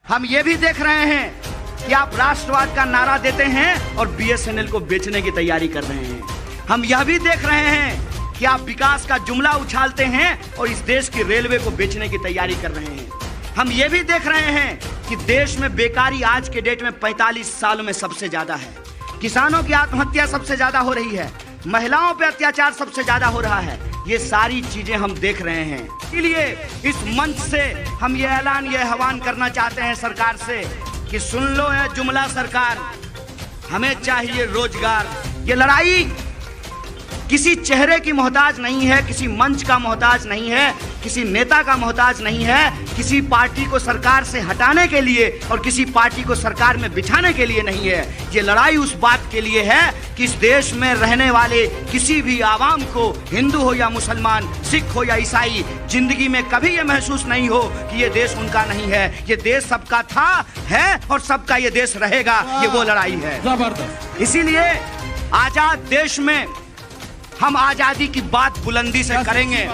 हम ये भी देख रहे हैं कि आप राष्ट्रवाद का नारा देते हैं और बीएसएनएल को बेचने की तैयारी कर रहे हैं। हम यह भी देख रहे हैं कि आप विकास का जुमला उछालते हैं और इस देश की रेलवे को बेचने की तैयारी कर रहे हैं। हम ये भी देख रहे हैं कि देश में बेकारी आज के डेट में 45 सालों में सबसे ज्यादा है। किसानों की आत्महत्या सबसे ज्यादा हो रही है, महिलाओं पे अत्याचार सबसे ज्यादा हो रहा है। ये सारी चीजें हम देख रहे हैं। इसलिए इस मंच से हम ये ऐलान, ये आह्वान करना चाहते हैं सरकार से कि सुन लो है जुमला सरकार, हमें चाहिए रोजगार। ये लड़ाई किसी चेहरे की मोहताज नहीं है, किसी मंच का मोहताज नहीं है, किसी नेता का मोहताज नहीं है, किसी पार्टी को सरकार से हटाने के लिए और किसी पार्टी को सरकार में बिठाने के लिए नहीं है। ये लड़ाई उस बात के लिए है कि इस देश में रहने वाले किसी भी आवाम को, हिंदू हो या मुसलमान, सिख हो या ईसाई, जिंदगी में कभी ये महसूस नहीं हो कि ये देश उनका नहीं है। ये देश सबका था, है और सबका ये देश रहेगा। ये वो लड़ाई है। जबरदस्त। इसीलिए आजाद देश में हम आजादी की बात बुलंदी से करेंगे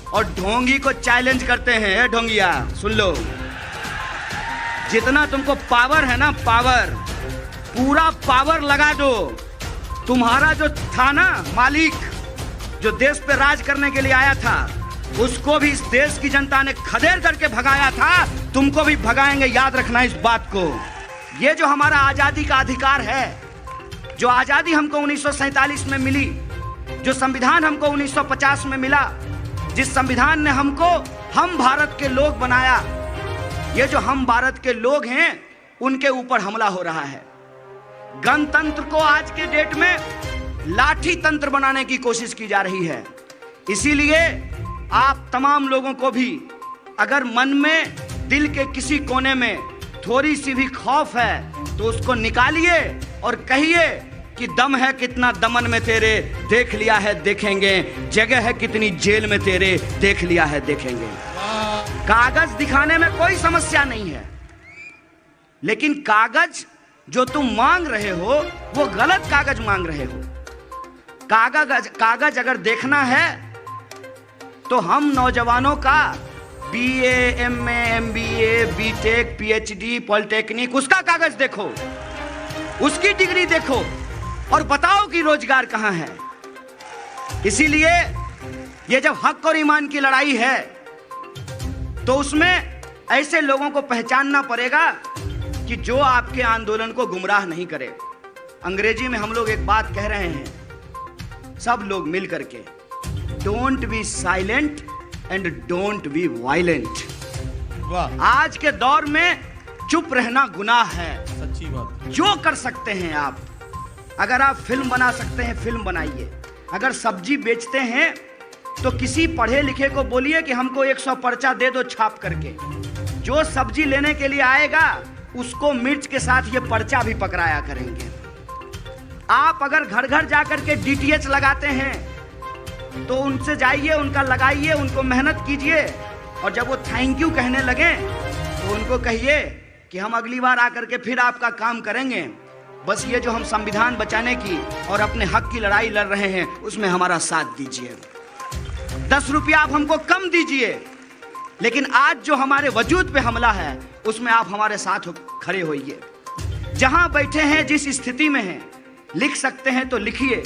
और ढोंगी को चैलेंज करते हैं। ढोंगिया सुन लो, जितना तुमको पावर है ना, पावर, पूरा पावर लगा दो। तुम्हारा जो था ना मालिक, जो देश पे राज करने के लिए आया था, उसको भी इस देश की जनता ने खदेड़ करके भगाया था, तुमको भी भगाएंगे। याद रखना इस बात को। ये जो हमारा आजादी का अधिकार है, जो आजादी हमको 1947 में मिली, जो संविधान हमको 1950 में मिला, जिस संविधान ने हमको हम भारत के लोग बनाया, ये जो हम भारत के लोग हैं उनके ऊपर हमला हो रहा है। गणतंत्र को आज के डेट में लाठी तंत्र बनाने की कोशिश की जा रही है। इसीलिए आप तमाम लोगों को भी, अगर मन में, दिल के किसी कोने में थोड़ी सी भी खौफ है तो उसको निकालिए और कहिए कि दम है कितना दमन में तेरे, देख लिया है देखेंगे, जगह है कितनी जेल में तेरे, देख लिया है देखेंगे। कागज दिखाने में कोई समस्या नहीं है, लेकिन कागज जो तुम मांग रहे हो वो गलत कागज मांग रहे हो। कागज अगर देखना है तो हम नौजवानों का BA, MA, MBA, BTech, PhD, polytechnic, उसका कागज देखो, उसकी डिग्री देखो और बताओ कि रोजगार कहां है। इसीलिए ये जब हक और ईमान की लड़ाई है तो उसमें ऐसे लोगों को पहचानना पड़ेगा कि जो आपके आंदोलन को गुमराह नहीं करे। अंग्रेजी में हम लोग एक बात कह रहे हैं, सब लोग मिल करके, don't be silent and don't be violent. आज के दौर में चुप रहना गुनाह है। सच्ची बात। जो कर सकते हैं आप, अगर आप फिल्म बना सकते हैं फिल्म बनाइए, अगर सब्जी बेचते हैं तो किसी पढ़े लिखे को बोलिए कि हमको 100 पर्चा दे दो छाप करके। जो सब्जी लेने के लिए आएगा उसको मिर्च के साथ ये पर्चा भी पकड़ाया करेंगे। आप अगर घर घर जाकर के डीटीएच लगाते हैं तो उनसे जाइए, उनका लगाइए, उनको मेहनत कीजिए और जब वो थैंक यू कहने लगे तो उनको कहिए कि हम अगली बार आकर के फिर आपका काम करेंगे। बस ये जो हम संविधान बचाने की और अपने हक की लड़ाई लड़ रहे हैं उसमें हमारा साथ दीजिए। 10 रुपया आप हमको कम दीजिए, लेकिन आज जो हमारे वजूद पे हमला है उसमें आप हमारे साथ खड़े होइए। जहां बैठे हैं, जिस स्थिति में हैं, लिख सकते हैं तो लिखिए,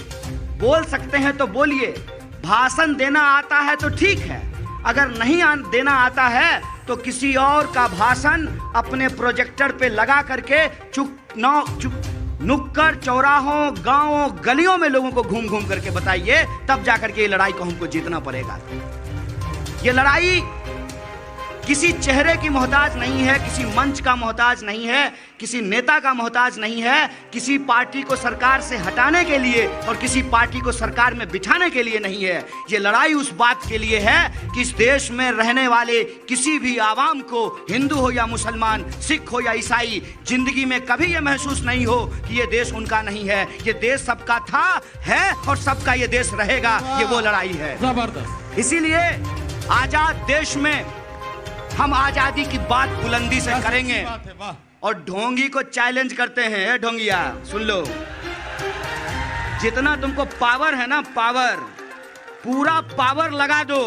बोल सकते हैं तो बोलिए। भाषण देना आता है तो ठीक है, अगर नहीं देना आता है तो किसी और का भाषण अपने प्रोजेक्टर पे लगा करके नुक्कड़, चौराहों, गांवों, गलियों में लोगों को घूम घूम करके बताइए, तब जाकर के ये लड़ाई को हमको जीतना पड़ेगा। ये लड़ाई किसी चेहरे की मोहताज नहीं है, किसी मंच का मोहताज नहीं है, किसी नेता का मोहताज नहीं है, किसी पार्टी को सरकार से हटाने के लिए और किसी पार्टी को सरकार में बिठाने के लिए नहीं है। ये लड़ाई उस बात के लिए है कि इस देश में रहने वाले किसी भी आवाम को, हिंदू हो या मुसलमान, सिख हो या ईसाई, जिंदगी में कभी ये महसूस नहीं हो कि ये देश उनका नहीं है। ये देश सबका था, है और सबका ये देश रहेगा। ये वो लड़ाई है। जबरदस्त। इसीलिए आजाद देश में हम आजादी की बात बुलंदी से करेंगे और ढोंगी को चैलेंज करते हैं। ढोंगिया सुन लो, जितना तुमको पावर है ना, पावर, पूरा पावर लगा दो।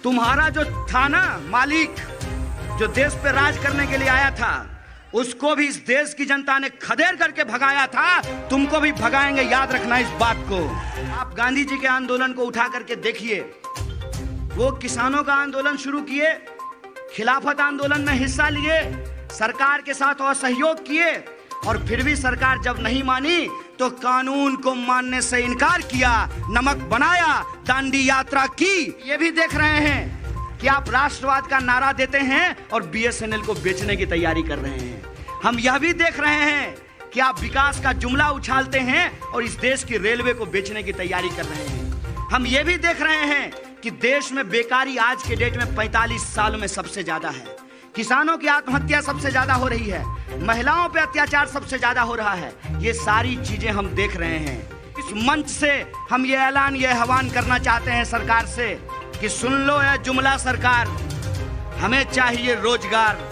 तुम्हारा जो था ना मालिक, जो देश पे राज करने के लिए आया था, उसको भी इस देश की जनता ने खदेड़ करके भगाया था। तुमको भी भगाएंगे, याद रखना इस बात को। आप गांधी जी के आंदोलन को उठा करके देखिए। वो किसानों का आंदोलन शुरू किए, खिलाफत आंदोलन में हिस्सा लिए, सरकार के साथ असहयोग किए, और फिर भी सरकार जब नहीं मानी तो कानून को मानने से इनकार किया, नमक बनाया, दांडी यात्रा की। ये भी देख रहे हैं कि आप राष्ट्रवाद का नारा देते हैं और बीएसएनएल को बेचने की तैयारी कर रहे हैं। हम यह भी देख रहे हैं कि आप विकास का जुमला उछालते हैं और इस देश की रेलवे को बेचने की तैयारी कर रहे हैं। हम ये भी देख रहे हैं कि देश में बेकारी आज के डेट में 45 साल में सबसे ज्यादा है। किसानों की आत्महत्या सबसे ज्यादा हो रही है, महिलाओं पे अत्याचार सबसे ज्यादा हो रहा है। ये सारी चीजें हम देख रहे हैं। इस मंच से हम ये ऐलान, ये आह्वान करना चाहते हैं सरकार से कि सुन लो यह जुमला सरकार, हमें चाहिए रोजगार।